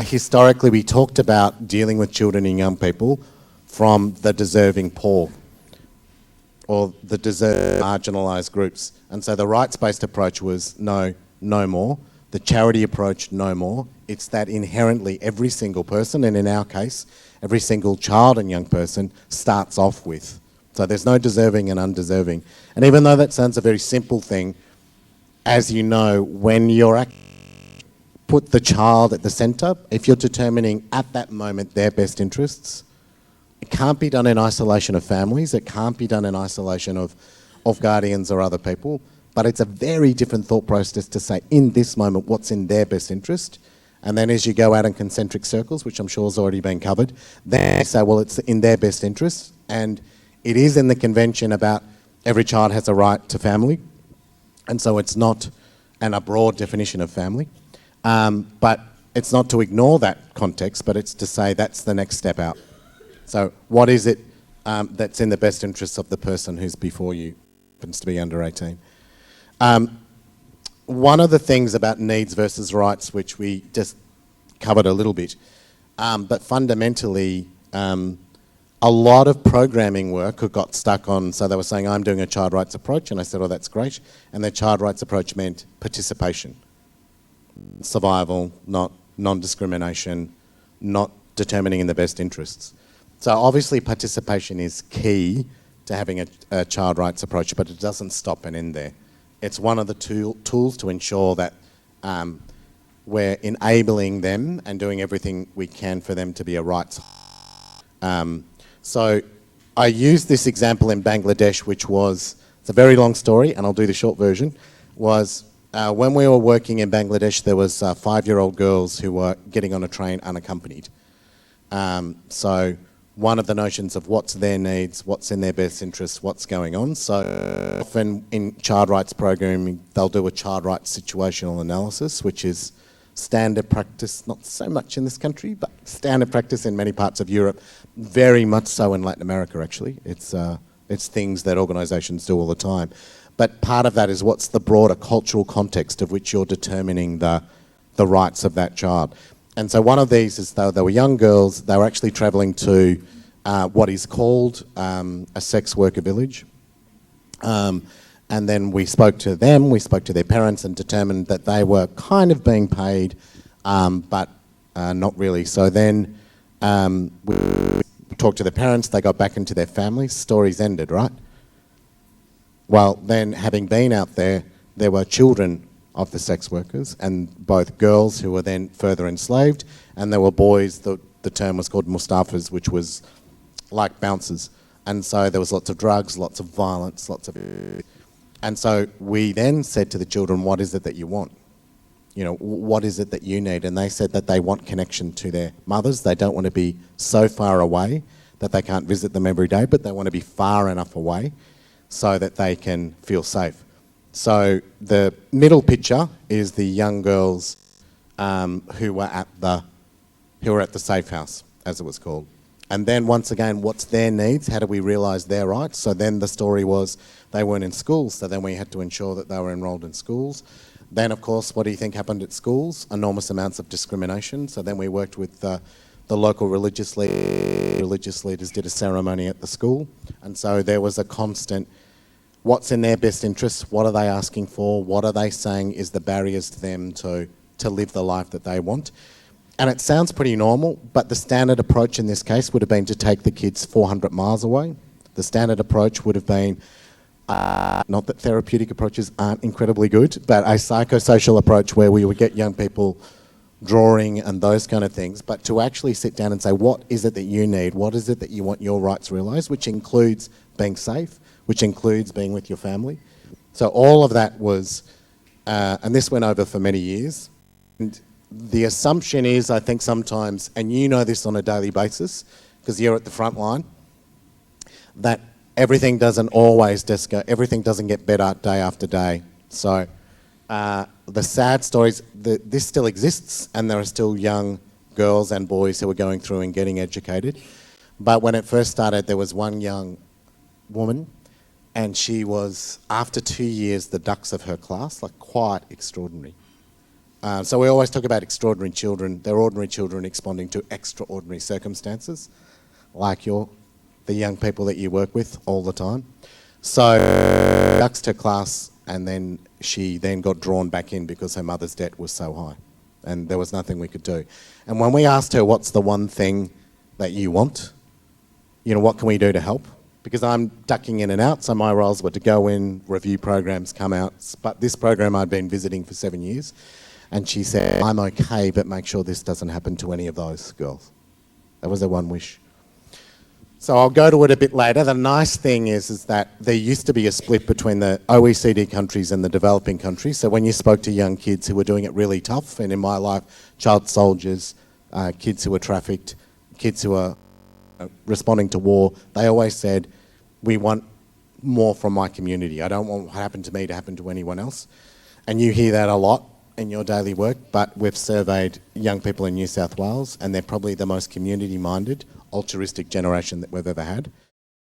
historically we talked about dealing with children and young people from the deserving poor or the marginalised groups. And so the rights-based approach was no more. The charity approach, no more. It's that inherently every single person, and in our case, every single child and young person starts off with. So there's no deserving and undeserving. And even though that sounds a very simple thing, as you know, when you're put the child at the centre, if you're determining at that moment their best interests, it can't be done in isolation of families, it can't be done in isolation of guardians or other people, but it's a very different thought process to say in this moment what's in their best interest. And then as you go out in concentric circles, which I'm sure has already been covered, then you say, well, it's in their best interest. And it is in the convention about every child has a right to family. And so it's not a broad definition of family. But it's not to ignore that context, but it's to say that's the next step out. So what is it that's in the best interests of the person who's before you, happens to be under 18? One of the things about needs versus rights, which we just covered a little bit, but fundamentally a lot of programming work got stuck on, so they were saying, I'm doing a child rights approach, and I said, oh, that's great. And the child rights approach meant participation, survival, not non-discrimination, not determining in the best interests. So obviously participation is key to having a child rights approach, but it doesn't stop and end there. It's one of the tools to ensure that we're enabling them and doing everything we can for them to be a rights. So I used this example in Bangladesh, which was, it's a very long story, and I'll do the short version, was when we were working in Bangladesh, there was 5-year-old girls who were getting on a train unaccompanied. So one of the notions of what's their needs, what's in their best interests, what's going on. So often in child rights programming, they'll do a child rights situational analysis, which is standard practice, not so much in this country, but standard practice in many parts of Europe, very much so in Latin America actually. It's things that organisations do all the time. But part of that is what's the broader cultural context of which you're determining the rights of that child. And so one of these is they were young girls, they were actually travelling to what is called a sex worker village. And then we spoke to them, we spoke to their parents and determined that they were kind of being paid, but not really. So then we talked to the parents, they got back into their families, stories ended, right? Well, then having been out there, there were children of the sex workers, and both girls who were then further enslaved, and there were boys, the term was called Mustafas, which was like bouncers. And so there was lots of drugs, lots of violence, and so we then said to the children, what is it that you want? You know, what is it that you need? And they said that they want connection to their mothers. They don't want to be so far away that they can't visit them every day, but they want to be far enough away so that they can feel safe. So the middle picture is the young girls who were at the safe house, as it was called. And then once again, what's their needs? How do we realise their rights? So then the story was they weren't in schools, so then we had to ensure that they were enrolled in schools. Then, of course, what do you think happened at schools? Enormous amounts of discrimination. So then we worked with the local religious leaders. Religious leaders did a ceremony at the school. And so there was a constant, what's in their best interests? What are they asking for? What are they saying is the barriers to them to live the life that they want? And it sounds pretty normal, but the standard approach in this case would have been to take the kids 400 miles away. The standard approach would have been, not that therapeutic approaches aren't incredibly good, but a psychosocial approach where we would get young people drawing and those kind of things, but to actually sit down and say, what is it that you need? What is it that you want your rights realised, which includes being safe, which includes being with your family. So all of that was, and this went over for many years. And the assumption is, I think sometimes, and you know this on a daily basis, because you're at the front line, that everything doesn't always just go, everything doesn't get better day after day. So the sad stories, this still exists, and there are still young girls and boys who are going through and getting educated. But when it first started, there was one young woman, and she was, after 2 years, the dux of her class, like quite extraordinary. So we always talk about extraordinary children. They're ordinary children responding to extraordinary circumstances, like the young people that you work with all the time. So ducks her class, and then she then got drawn back in because her mother's debt was so high, and there was nothing we could do. And when we asked her, what's the one thing that you want? You know, what can we do to help? Because I'm ducking in and out, so my roles were to go in, review programs, come out. But this program I'd been visiting for 7 years, and she said, I'm okay, but make sure this doesn't happen to any of those girls. That was her one wish. So I'll go to it a bit later. The nice thing is that there used to be a split between the OECD countries and the developing countries. So when you spoke to young kids who were doing it really tough, and in my life, child soldiers, kids who were trafficked, kids who are responding to war, they always said, we want more from my community. I don't want what happened to me to happen to anyone else. And you hear that a lot in your daily work, but we've surveyed young people in New South Wales, and they're probably the most community-minded, altruistic generation that we've ever had.